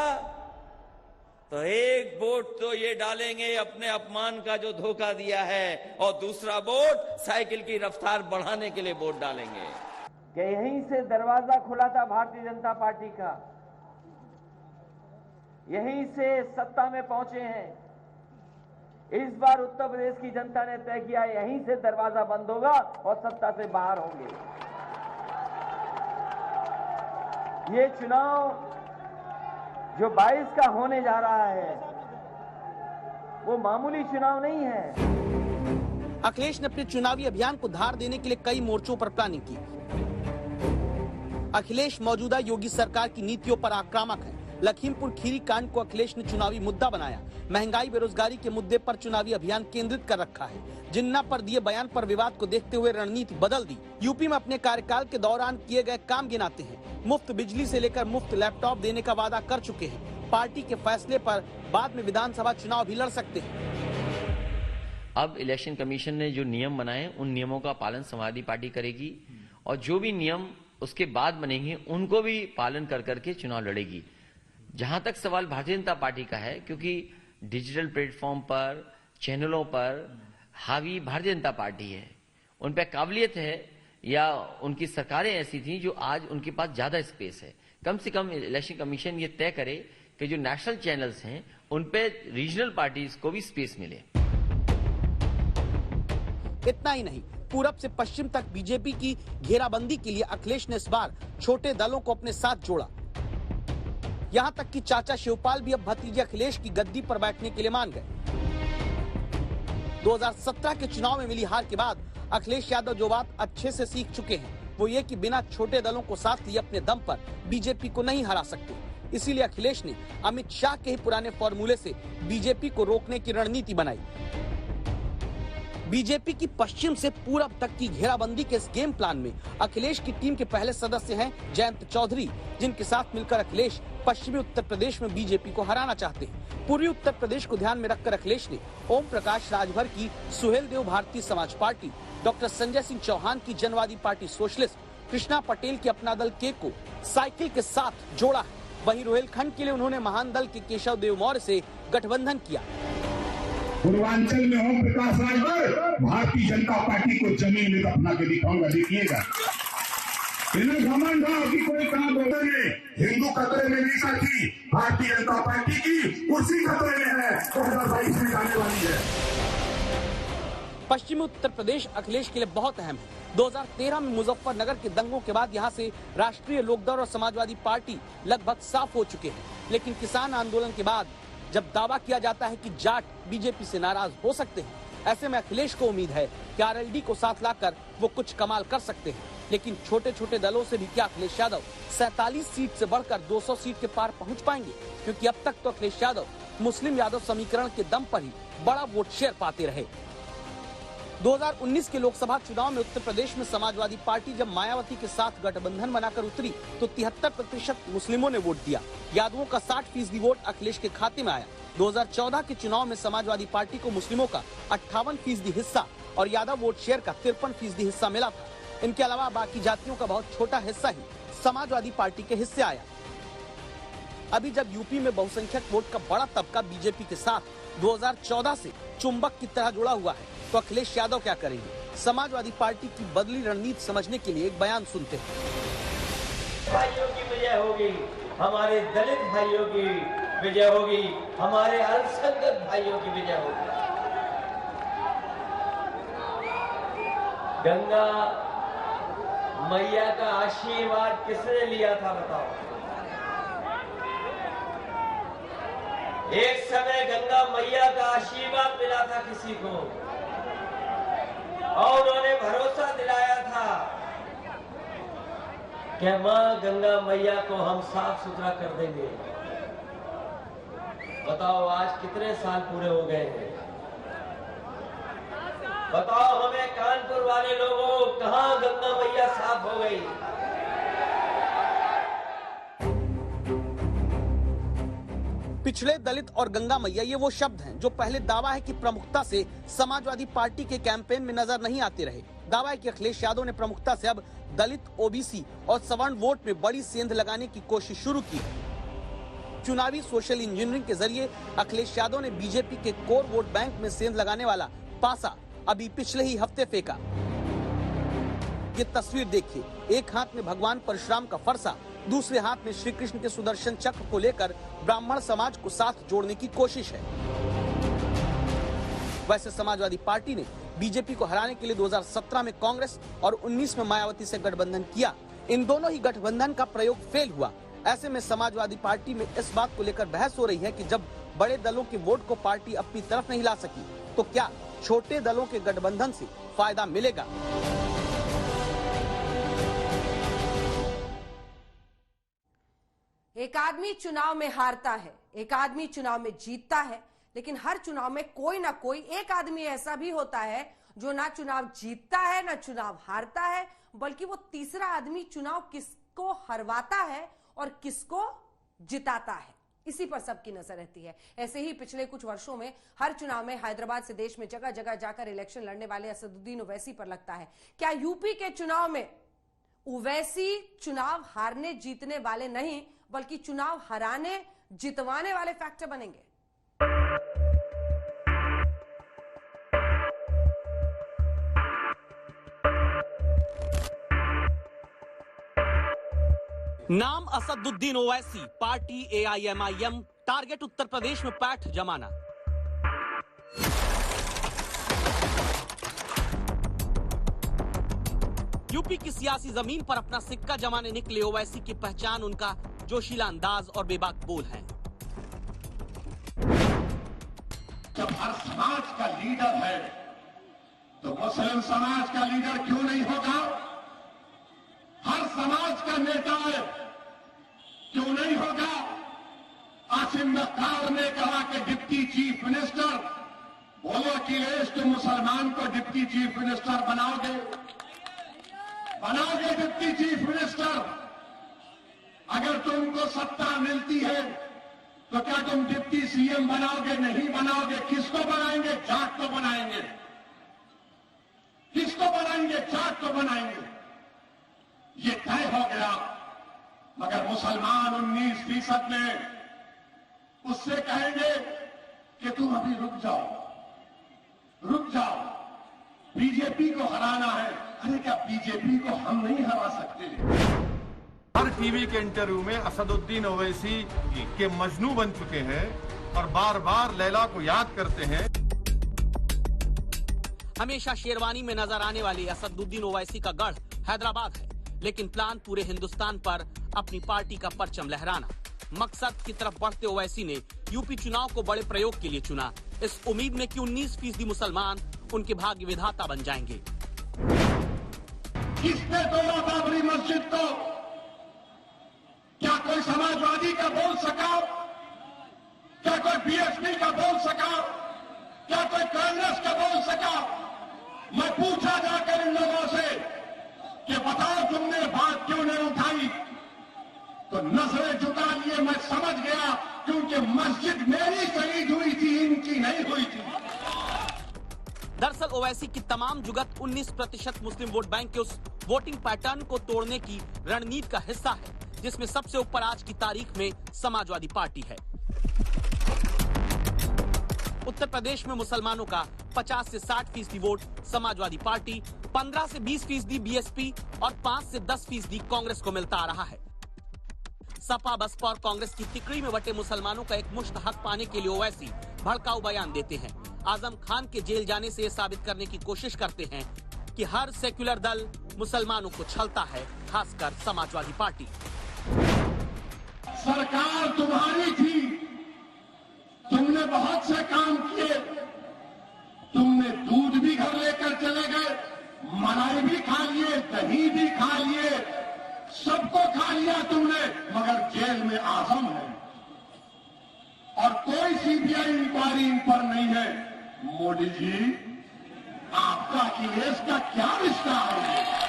तो एक वोट तो ये डालेंगे अपने अपमान का जो धोखा दिया है, और दूसरा वोट साइकिल की रफ्तार बढ़ाने के लिए वोट डालेंगे। कि यहीं से दरवाजा खुला था भारतीय जनता पार्टी का, यहीं से सत्ता में पहुंचे हैं। इस बार उत्तर प्रदेश की जनता ने तय किया, यहीं से दरवाजा बंद होगा और सत्ता से बाहर होंगे। ये चुनाव जो 22 का होने जा रहा है, वो मामूली चुनाव नहीं है। अखिलेश ने अपने चुनावी अभियान को धार देने के लिए कई मोर्चों पर प्लानिंग की। अखिलेश मौजूदा योगी सरकार की नीतियों पर आक्रामक है। लखीमपुर खीरी कांड को अखिलेश ने चुनावी मुद्दा बनाया। महंगाई बेरोजगारी के मुद्दे पर चुनावी अभियान केंद्रित कर रखा है। जिन्ना पर दिए बयान पर विवाद को देखते हुए रणनीति बदल दी। यूपी में अपने कार्यकाल के दौरान किए गए काम गिनाते हैं। मुफ्त बिजली से लेकर मुफ्त लैपटॉप देने का वादा कर चुके हैं। पार्टी के फैसले पर बाद में विधानसभा चुनाव भी लड़ सकते हैं। अब इलेक्शन कमीशन ने जो नियम बनाए, उन नियमों का पालन समाजवादी पार्टी करेगी, और जो भी नियम उसके बाद बनेंगे उनको भी पालन कर करके चुनाव लड़ेगी। जहां तक सवाल भारतीय जनता पार्टी का है, क्योंकि डिजिटल प्लेटफॉर्म पर, चैनलों पर हावी भारतीय जनता पार्टी है, उन पर काबिलियत है, या उनकी सरकारें ऐसी थी जो आज उनके पास ज्यादा स्पेस है। कम से कम इलेक्शन कमीशन ये तय करे कि जो नेशनल चैनल्स हैं उन पे रीजनल पार्टीज को भी स्पेस मिले। इतना ही नहीं, पूरब से पश्चिम तक बीजेपी की घेराबंदी के लिए अखिलेश ने इस बार छोटे दलों को अपने साथ जोड़ा। यहां तक कि चाचा शिवपाल भी अब भतीजे अखिलेश की गद्दी पर बैठने के लिए मान गए। 2017 के चुनाव में मिली हार के बाद अखिलेश यादव जो बात अच्छे से सीख चुके हैं, वो ये कि बिना छोटे दलों को साथ लिए अपने दम पर बीजेपी को नहीं हरा सकते। इसीलिए अखिलेश ने अमित शाह के ही पुराने फॉर्मूले से बीजेपी को रोकने की रणनीति बनाई। बीजेपी की पश्चिम से पूरब तक की घेराबंदी के इस गेम प्लान में अखिलेश की टीम के पहले सदस्य हैं जयंत चौधरी, जिनके साथ मिलकर अखिलेश पश्चिमी उत्तर प्रदेश में बीजेपी को हराना चाहते हैं। पूर्वी उत्तर प्रदेश को ध्यान में रखकर अखिलेश ने ओम प्रकाश राजभर की सुहेलदेव भारतीय समाज पार्टी, डॉक्टर संजय सिंह चौहान की जनवादी पार्टी सोशलिस्ट, कृष्णा पटेल की अपना दल के को साइकिल के साथ जोड़ा है। वहीं रोहिलखंड के लिए उन्होंने महान दल के केशव देव मौर्य से गठबंधन किया। पूर्वांचल में ओम प्रकाश राजभर भारतीय जनता पार्टी को जमीन में दफना के दिखाऊंगा, देखिएगा। इन्हें घमंड हो कि कोई काम बोले हिंदू खतरे में नहीं साथी, भारतीय जनता पार्टी की उसी खतरे में है, 2022 में जाने वाली है। पश्चिमी उत्तर प्रदेश अखिलेश के लिए बहुत अहम है। 2013 में मुजफ्फरनगर के दंगों के बाद यहां से राष्ट्रीय लोकदल और समाजवादी पार्टी लगभग साफ हो चुके हैं। लेकिन किसान आंदोलन के बाद जब दावा किया जाता है कि जाट बीजेपी से नाराज हो सकते हैं, ऐसे में अखिलेश को उम्मीद है कि आरएलडी को साथ लाकर वो कुछ कमाल कर सकते हैं। लेकिन छोटे छोटे दलों से भी क्या अखिलेश यादव 47 सीट से बढ़कर 200 सीट के पार पहुंच पाएंगे? क्योंकि अब तक तो अखिलेश यादव मुस्लिम यादव समीकरण के दम पर ही बड़ा वोट शेयर पाते रहे। 2019 के लोकसभा चुनाव में उत्तर प्रदेश में समाजवादी पार्टी जब मायावती के साथ गठबंधन बनाकर उतरी तो 73% मुस्लिमों ने वोट दिया। यादवों का 60% वोट अखिलेश के खाते में आया। 2014 के चुनाव में समाजवादी पार्टी को मुस्लिमों का 58% हिस्सा और यादव वोट शेयर का 53% हिस्सा मिला था। इनके अलावा बाकी जातियों का बहुत छोटा हिस्सा ही समाजवादी पार्टी के हिस्से आया। अभी जब यूपी में बहुसंख्यक वोट का बड़ा तबका बीजेपी के साथ 2014 से चुंबक की तरह जुड़ा हुआ है, तो अखिलेश यादव क्या करेंगे? समाजवादी पार्टी की बदली रणनीति समझने के लिए एक बयान सुनते हैं। भाइयों की विजय होगी, हमारे दलित भाइयों की विजय होगी, हमारे अल्पसंख्यक भाइयों की विजय होगी। गंगा मैया का आशीर्वाद किसने लिया था बताओ? एक समय गंगा मैया का आशीर्वाद मिला था किसी को, और उन्होंने भरोसा दिलाया था कि मां गंगा मैया को हम साफ सुथरा कर देंगे। बताओ आज कितने साल पूरे हो गए हैं? बताओ हमें कानपुर वाले लोगों, कहां गंगा मैया साफ हो गई? पिछड़े, दलित और गंगा मैया ये वो शब्द हैं जो पहले दावा है कि प्रमुखता से समाजवादी पार्टी के कैंपेन में नजर नहीं आते रहे। दावा है कि अखिलेश यादव ने प्रमुखता से अब दलित, ओबीसी और सवर्ण वोट में बड़ी सेंध लगाने की कोशिश शुरू की है। चुनावी सोशल इंजीनियरिंग के जरिए अखिलेश यादव ने बीजेपी के कोर वोट बैंक में सेंध लगाने वाला पासा अभी पिछले ही हफ्ते फेंका। ये तस्वीर देखिए, एक हाथ में भगवान परशुराम का फरसा, दूसरे हाथ में श्री कृष्ण के सुदर्शन चक्र को लेकर ब्राह्मण समाज को साथ जोड़ने की कोशिश है। वैसे समाजवादी पार्टी ने बीजेपी को हराने के लिए 2017 में कांग्रेस और 19 में मायावती से गठबंधन किया। इन दोनों ही गठबंधन का प्रयोग फेल हुआ। ऐसे में समाजवादी पार्टी में इस बात को लेकर बहस हो रही है कि जब बड़े दलों के वोट को पार्टी अपनी तरफ नहीं ला सकी, तो क्या छोटे दलों के गठबंधन से फायदा मिलेगा? एक आदमी चुनाव में हारता है, एक आदमी चुनाव में जीतता है, लेकिन हर चुनाव में कोई ना कोई एक आदमी ऐसा भी होता है जो ना चुनाव जीतता है ना चुनाव हारता है, बल्कि वो तीसरा आदमी चुनाव किसको हरवाता है और किसको जिताता है, इसी पर सबकी नजर रहती है। ऐसे ही पिछले कुछ वर्षों में हर चुनाव में हैदराबाद से देश में जगह जगह जाकर इलेक्शन लड़ने वाले असदुद्दीन ओवैसी पर लगता है, क्या यूपी के चुनाव में ओवैसी चुनाव हारने जीतने वाले नहीं बल्कि चुनाव हराने जितवाने वाले फैक्टर बनेंगे? नाम Asaduddin Owaisi, party AIMIM, target Uttar Pradesh में पैठ जमाना। यूपी की सियासी जमीन पर अपना सिक्का जमाने निकले ओवैसी की पहचान उनका जोशीला अंदाज और बेबाक बोल है। जब हर समाज का लीडर है तो मुस्लिम समाज का लीडर क्यों नहीं होगा? हर समाज का नेता है क्यों नहीं होगा? आसिम नक्कार ने कहा कि डिप्टी चीफ मिनिस्टर, बोलो अखिलेश तुम मुसलमान को डिप्टी चीफ मिनिस्टर बनाओगे डिप्टी चीफ मिनिस्टर? अगर तुमको सत्ता मिलती है तो क्या तुम डिप्टी सीएम बनाओगे? नहीं बनाओगे। किसको बनाएंगे? जाट को बनाएंगे। किसको बनाएंगे? जाट को बनाएंगे। ये तय हो गया। मगर मुसलमान 19% में उससे कहेंगे कि तुम अभी रुक जाओ, बीजेपी को हराना है। अरे क्या बीजेपी को हम नहीं हरा सकते? हर टीवी के इंटरव्यू में असदुद्दीन ओवैसी के मजनू बन चुके हैं और बार बार लैला को याद करते हैं। हमेशा शेरवानी में नजर आने वाली असदुद्दीन ओवैसी का गढ़ हैदराबाद है, लेकिन प्लान पूरे हिंदुस्तान पर अपनी पार्टी का परचम लहराना। मकसद की तरफ बढ़ते ओवैसी ने यूपी चुनाव को बड़े प्रयोग के लिए चुना, इस उम्मीद में कि 19% मुसलमान उनके भाग्य विधाता बन जाएंगे। किसने तोड़ा बाबरी मस्जिद को? क्या कोई समाजवादी का बोल सका? क्या कोई बीएसपी का बोल सका? क्या कोई कांग्रेस का बोल सका? मैं पूछा जाकर इन लोगों से कि बताओ तुमने बात क्यों नहीं उठाई? तो नजरें झुका लिए। मैं समझ गया क्योंकि मस्जिद मेरी शहीद हुई थी, इनकी नहीं हुई थी। दरअसल ओवैसी की तमाम जुगत 19% मुस्लिम वोट बैंक के उस वोटिंग पैटर्न को तोड़ने की रणनीति का हिस्सा है, जिसमें सबसे ऊपर आज की तारीख में समाजवादी पार्टी है। उत्तर प्रदेश में मुसलमानों का 50 से 60% वोट समाजवादी पार्टी, 15 से 20% बीएसपी और 5 से 10% कांग्रेस को मिलता आ रहा है। सपा, बसपा और कांग्रेस की तिकड़ी में बटे मुसलमानों का एक मुश्त हक पाने के लिए ओवैसी भड़काऊ बयान देते हैं। आजम खान के जेल जाने से ये साबित करने की कोशिश करते हैं कि हर सेक्युलर दल मुसलमानों को छलता है, खासकर समाजवादी पार्टी। सरकार तुम्हारी थी, तुमने बहुत से काम किए, तुमने दूध भी घर लेकर चले गए, मलाई भी खा लिए, दही भी खा लिए, सबको खा लिया तुमने, मगर जेल में आजम है और कोई सीबीआई इंक्वायरी इन पर नहीं है। मोदी जी, आपका अखिलेश का क्या रिश्ता है?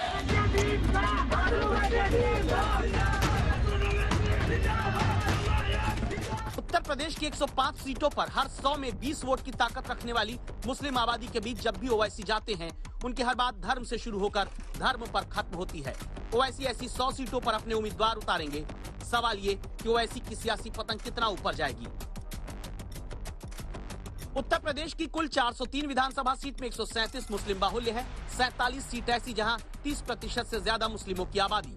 उत्तर प्रदेश की 105 सीटों पर हर 100 में 20 वोट की ताकत रखने वाली मुस्लिम आबादी के बीच जब भी ओवैसी जाते हैं, उनकी हर बात धर्म से शुरू होकर धर्म पर खत्म होती है। ओवैसी ऐसी 100 सीटों पर अपने उम्मीदवार उतारेंगे। सवाल ये कि ओवैसी की सियासी पतंग कितना ऊपर जाएगी। उत्तर प्रदेश की कुल 403 विधानसभा सीट में 137 मुस्लिम बाहुल्य है। 47 सीट ऐसी जहां 30% से ज्यादा मुस्लिमों की आबादी।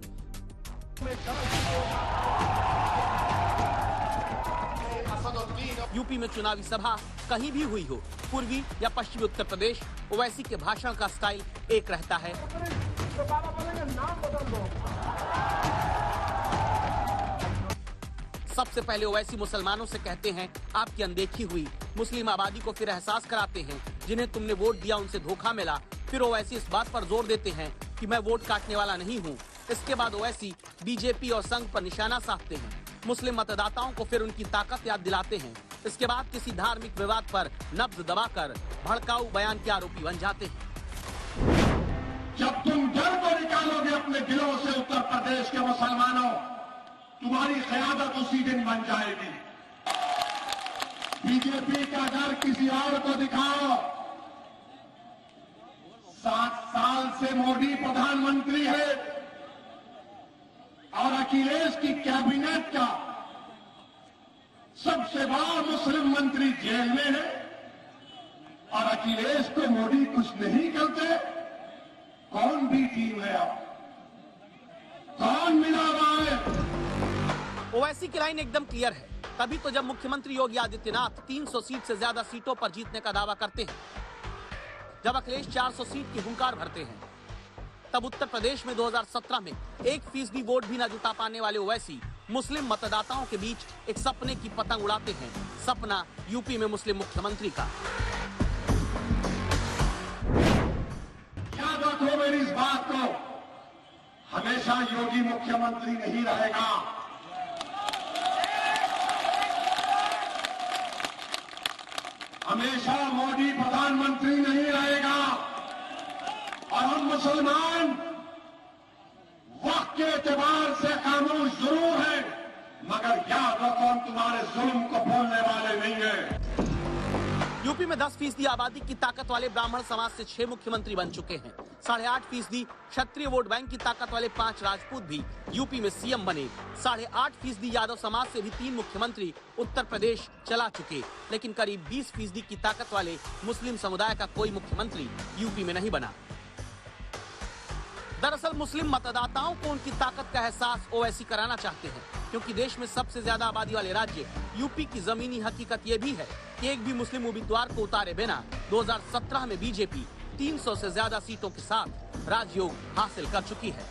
यूपी में चुनावी सभा कहीं भी हुई हो, पूर्वी या पश्चिमी उत्तर प्रदेश, ओवैसी के भाषण का स्टाइल एक रहता है। सबसे पहले ओवैसी मुसलमानों से कहते हैं, आपकी अनदेखी हुई। मुस्लिम आबादी को फिर एहसास कराते हैं, जिन्हें तुमने वोट दिया उनसे धोखा मिला। फिर ओवैसी इस बात पर जोर देते हैं कि मैं वोट काटने वाला नहीं हूं। इसके बाद ओवैसी बीजेपी और संघ पर निशाना साधते हैं। मुस्लिम मतदाताओं को फिर उनकी ताकत याद दिलाते हैं। इसके बाद किसी धार्मिक विवाद पर नब्ज दबाकर भड़काऊ बयान के आरोपी बन जाते हैं। जब तुम डर को निकालोगे अपने दिलों से उत्तर प्रदेश के मुसलमानों, तुम्हारी क़यादत उसी दिन बन जाएगी। बीजेपी का डर किसी और को दिखाओ। 7 साल से मोदी प्रधानमंत्री है और अखिलेश की कैबिनेट का सबसे बड़ा मुस्लिम मंत्री जेल में है और अखिलेश को मोदी कुछ नहीं करते। कौन भी टीम है अब? कौन मिला रहा है? ओवैसी की लाइन एकदम क्लियर है। तभी तो जब मुख्यमंत्री योगी आदित्यनाथ 300 सीट से ज्यादा सीटों पर जीतने का दावा करते हैं, जब अखिलेश 400 सीट की हुंकार भरते हैं, तब उत्तर प्रदेश में 2017 में 1% वोट भी न जुटा पाने वाले ओवैसी मुस्लिम मतदाताओं के बीच एक सपने की पतंग उड़ाते हैं। सपना यूपी में मुस्लिम मुख्यमंत्री का। याद रखो मेरी इस बात को, हमेशा योगी मुख्यमंत्री नहीं रहेगा। हमेशा मोदी प्रधानमंत्री नहीं रहेगा। और हम मुसलमान वक्त के एतबार से खामोश जरूर है, मगर याद रखो हम तुम्हारे जुल्म को भूलने वाले नहीं हैं। यूपी में 10% आबादी की ताकत वाले ब्राह्मण समाज से 6 मुख्यमंत्री बन चुके हैं। 8.5% क्षत्रिय वोट बैंक की ताकत वाले 5 राजपूत भी यूपी में सीएम बने। 8.5% यादव समाज से भी 3 मुख्यमंत्री उत्तर प्रदेश चला चुके। लेकिन करीब 20% की ताकत वाले मुस्लिम समुदाय का कोई मुख्यमंत्री यूपी में नहीं बना। दरअसल मुस्लिम मतदाताओं को उनकी ताकत का एहसास ओवैसी कराना चाहते हैं, क्योंकि देश में सबसे ज्यादा आबादी वाले राज्य यूपी की जमीनी हकीकत ये भी है कि एक भी मुस्लिम उम्मीदवार को उतारे बिना 2017 में बीजेपी 300 से ज्यादा सीटों के साथ राजयोग हासिल कर चुकी है।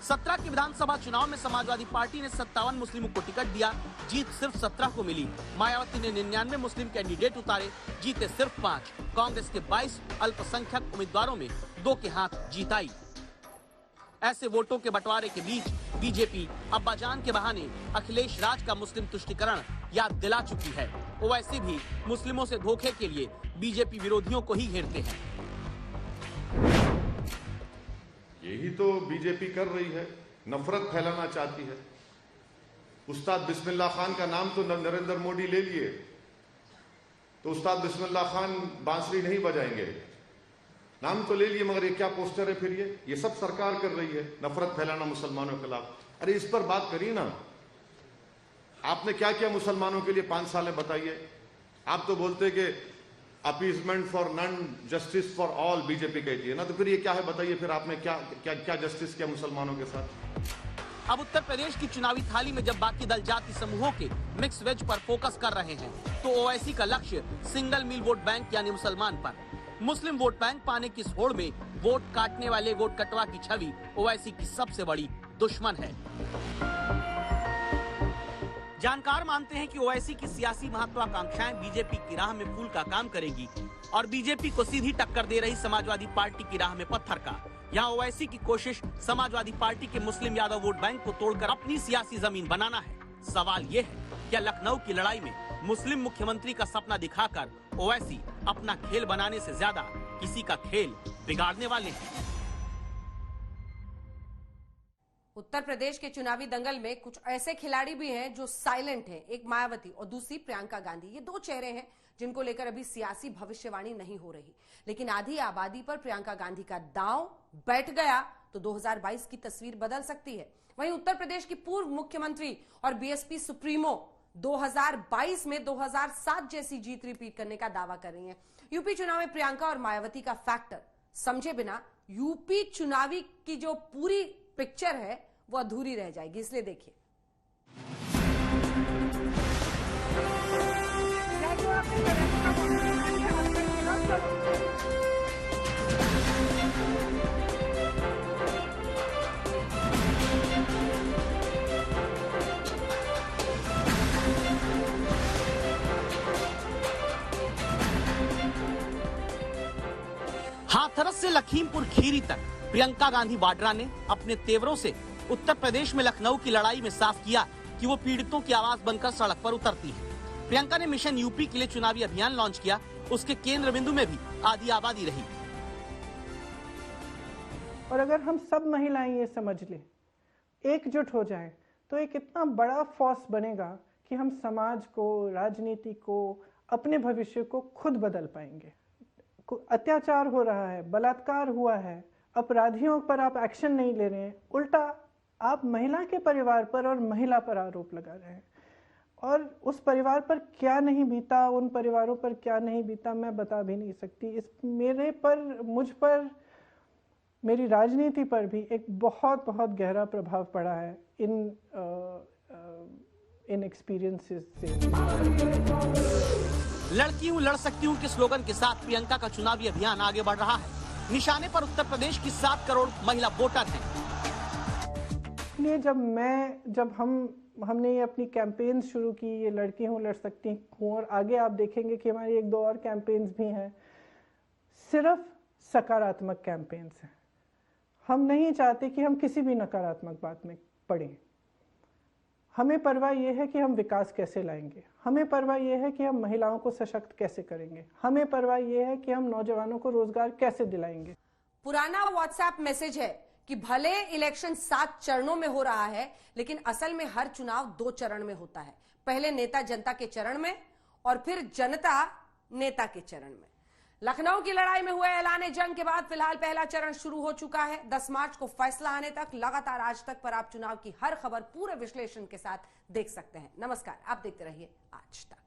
17 के विधानसभा चुनाव में समाजवादी पार्टी ने 57 मुस्लिमों को टिकट दिया, जीत सिर्फ 17 को मिली। मायावती ने 99 मुस्लिम कैंडिडेट उतारे, जीते सिर्फ 5। कांग्रेस के 22 अल्पसंख्यक उम्मीदवारों में 2 के हाथ जीत आई। ऐसे वोटों के बंटवारे के बीच बीजेपी अब्बाजान के बहाने अखिलेश राज का मुस्लिम तुष्टीकरण याद दिला चुकी है। ओवैसी भी मुस्लिमों से धोखे के लिए बीजेपी विरोधियों को ही घेरते हैं। यही तो बीजेपी कर रही है, नफरत फैलाना चाहती है। उस्ताद बिस्मिल्लाह खान का नाम तो नरेंद्र मोदी ले लिए, तो उस्ताद बिस्मिल्लाह खान बांसुरी नहीं बजाएंगे, नाम तो ले लिए, मगर ये क्या पोस्टर है फिर? ये सब सरकार कर रही है, नफरत फैलाना मुसलमानों के खिलाफ। अरे इस पर बात करिए ना, आपने क्या किया मुसलमानों के लिए 5 साल में, बताइए। आप तो बोलते कि appeasement for none, justice for all BJP कहती है ना, तो फिर ये क्या है बताइए? फिर आपने क्या जस्टिस किया मुसलमानों के साथ? अब उत्तर प्रदेश की चुनावी थाली में जब बाकी दल जाति समूहों के मिक्स वेज पर फोकस कर रहे हैं, तो ओवैसी का लक्ष्य सिंगल मिल वोट बैंक यानी मुसलमान पर। मुस्लिम वोट बैंक पाने की होड़ में वोट काटने वाले वोट कटवा की छवि ओवैसी की सबसे बड़ी दुश्मन है। जानकार मानते हैं कि ओवैसी की सियासी महत्वाकांक्षाएं बीजेपी की राह में फूल का काम करेंगी और बीजेपी को सीधी टक्कर दे रही समाजवादी पार्टी की राह में पत्थर का। यहाँ ओवैसी की कोशिश समाजवादी पार्टी के मुस्लिम यादव वोट बैंक को तोड़कर अपनी सियासी जमीन बनाना है। सवाल ये है, क्या लखनऊ की लड़ाई में मुस्लिम मुख्यमंत्री का सपना दिखाकर ओवैसी अपना खेल बनाने से ज्यादा किसी का खेल बिगाड़ने वाले हैं? उत्तर प्रदेश के चुनावी दंगल में कुछ ऐसे खिलाड़ी भी हैं जो साइलेंट हैं। एक मायावती और दूसरी प्रियंका गांधी। ये दो चेहरे हैं जिनको लेकर अभी सियासी भविष्यवाणी नहीं हो रही, लेकिन आधी आबादी पर प्रियंका गांधी का दांव बैठ गया तो 2022 की तस्वीर बदल सकती है। वहीं उत्तर प्रदेश की पूर्व मुख्यमंत्री और बीएसपी सुप्रीमो 2022 में 2007 जैसी जीत रिपीट करने का दावा कर रही हैं। यूपी चुनाव में प्रियंका और मायावती का फैक्टर समझे बिना यूपी चुनावी की जो पूरी पिक्चर है वो अधूरी रह जाएगी, इसलिए देखिए। हाथरस से लखीमपुर खीरी तक प्रियंका गांधी वाड्रा ने अपने तेवरों से उत्तर प्रदेश में लखनऊ की लड़ाई में साफ किया कि वो पीड़ितों की आवाज बनकर सड़क पर उतरती है। प्रियंका ने मिशन यूपी के लिए चुनावी अभियान लॉन्च किया, उसके केंद्र बिंदु में भी आधी आबादी रही। और अगर हम सब महिलाएं ये समझ लें, एकजुट हो जाएं, तो एक इतना बड़ा फोर्स बनेगा कि हम समाज को, राजनीति को, अपने भविष्य को खुद बदल पाएंगे। अत्याचार हो रहा है, बलात्कार हुआ है, अपराधियों पर आप एक्शन नहीं ले रहे हैं, उल्टा आप महिला के परिवार पर और महिला पर आरोप लगा रहे हैं। और उस परिवार पर क्या नहीं बीता, उन परिवारों पर क्या नहीं बीता, मैं बता भी नहीं सकती। इस मेरे पर, मुझ पर, मेरी राजनीति पर भी एक बहुत बहुत गहरा प्रभाव पड़ा है इन एक्सपीरियंसेस से। लड़की हूँ लड़ सकती हूँ के स्लोगन के साथ प्रियंका का चुनावी अभियान आगे बढ़ रहा है। निशाने पर उत्तर प्रदेश की 7 करोड़ महिला वोटर हैं। जब हमने ये अपनी कैंपेन शुरू की, ये लड़की हूँ लड़ सकती हूँ, और आगे आप देखेंगे कि हमारी 1-2 और कैंपेन्स भी हैं, सिर्फ सकारात्मक कैंपेन्स हैं। हम नहीं चाहते कि हम किसी भी नकारात्मक बात में पड़ें। हमें परवाह ये है कि हम विकास कैसे लाएंगे, हमें परवाह ये है कि हम महिलाओं को सशक्त कैसे करेंगे, हमें परवाह ये है कि हम नौजवानों को रोजगार कैसे दिलाएंगे। पुराना व्हाट्सएप मैसेज है कि भले इलेक्शन 7 चरणों में हो रहा है, लेकिन असल में हर चुनाव 2 चरण में होता है। पहले नेता जनता के चरण में और फिर जनता नेता के चरण में। लखनऊ की लड़ाई में हुए ऐलान जंग के बाद फिलहाल पहला चरण शुरू हो चुका है। 10 मार्च को फैसला आने तक लगातार आज तक पर आप चुनाव की हर खबर पूरे विश्लेषण के साथ देख सकते हैं। नमस्कार, आप देखते रहिए आज तक।